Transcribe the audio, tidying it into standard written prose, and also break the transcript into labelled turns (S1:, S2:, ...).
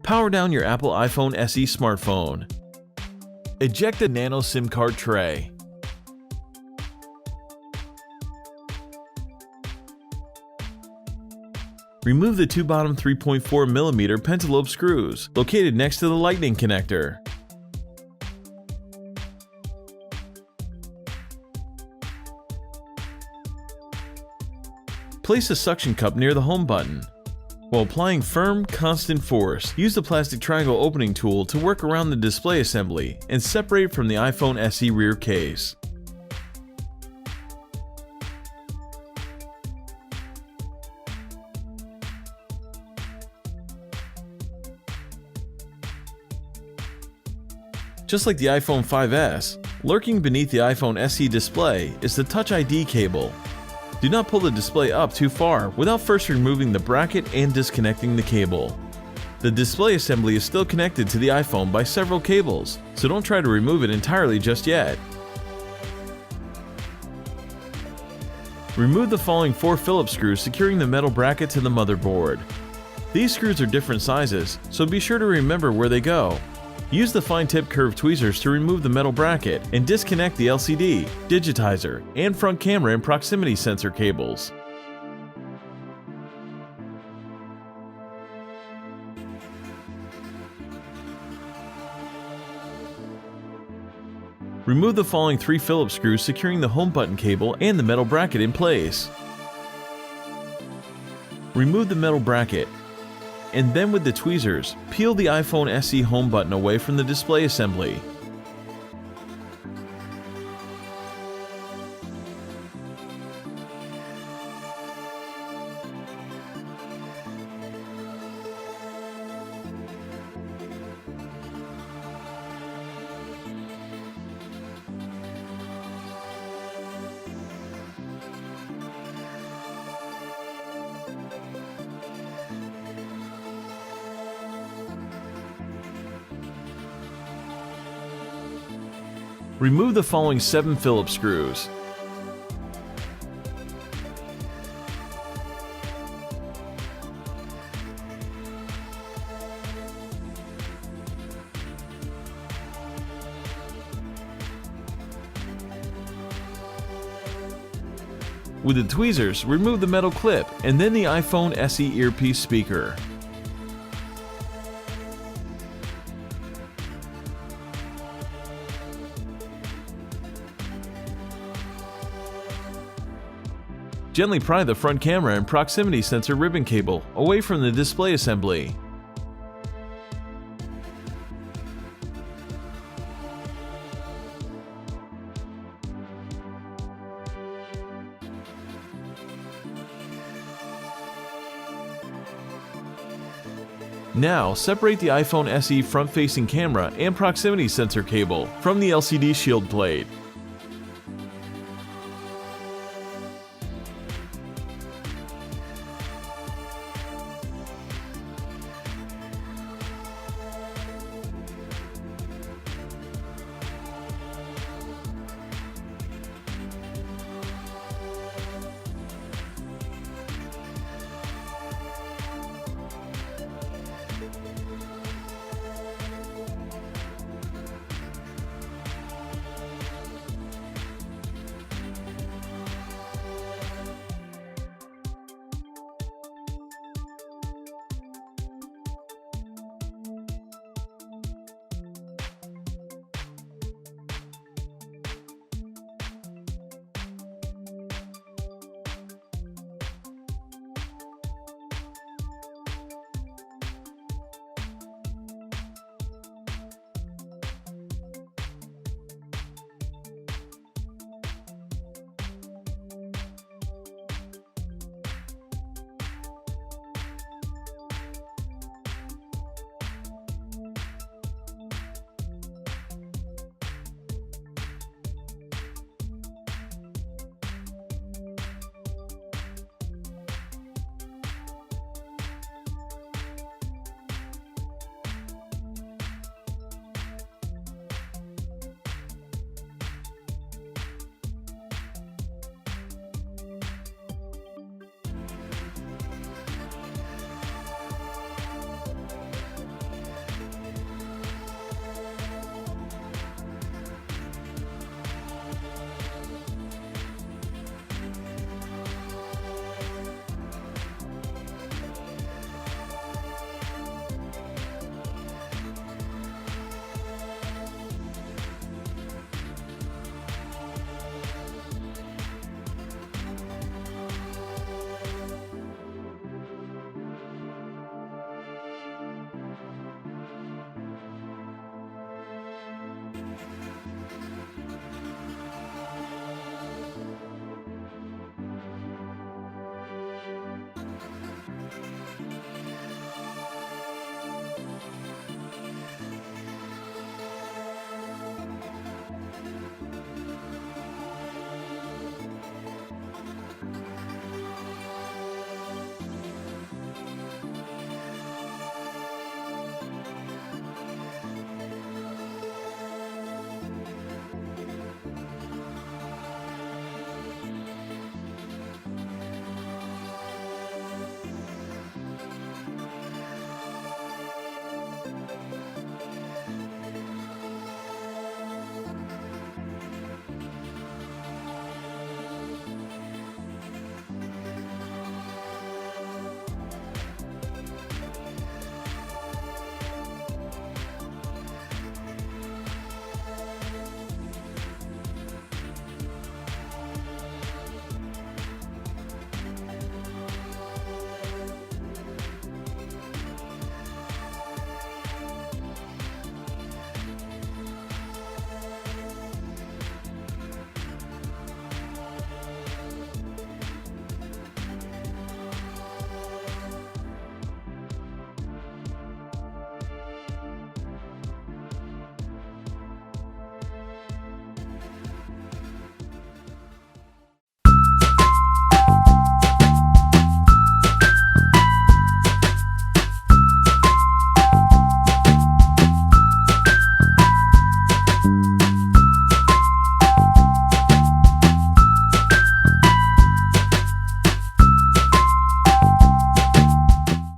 S1: Power down your Apple iPhone SE smartphone. Eject the Nano SIM card tray. Remove the two bottom 3.4mm pentalobe screws located next to the lightning connector. Place a suction cup near the home button. While applying firm, constant force, use the plastic triangle opening tool to work around the display assembly and separate it from the iPhone SE rear case. Just like the iPhone 5S, lurking beneath the iPhone SE display is the Touch ID cable. Do not pull the display up too far without first removing the bracket and disconnecting the cable. The display assembly is still connected to the iPhone by several cables, so don't try to remove it entirely just yet. Remove the following 4 Phillips screws securing the metal bracket to the motherboard. These screws are different sizes, so be sure to remember where they go. Use the fine-tip curved tweezers to remove the metal bracket and disconnect the LCD, digitizer, and front camera and proximity sensor cables. Remove the following 3 Phillips screws securing the home button cable and the metal bracket in place. Remove the metal bracket, and then with the tweezers, peel the iPhone SE home button away from the display assembly. Remove the following 7 Phillips screws. With the tweezers, remove the metal clip and then the iPhone SE earpiece speaker. Gently pry the front camera and proximity sensor ribbon cable away from the display assembly. Now, separate the iPhone SE front-facing camera and proximity sensor cable from the LCD shield plate.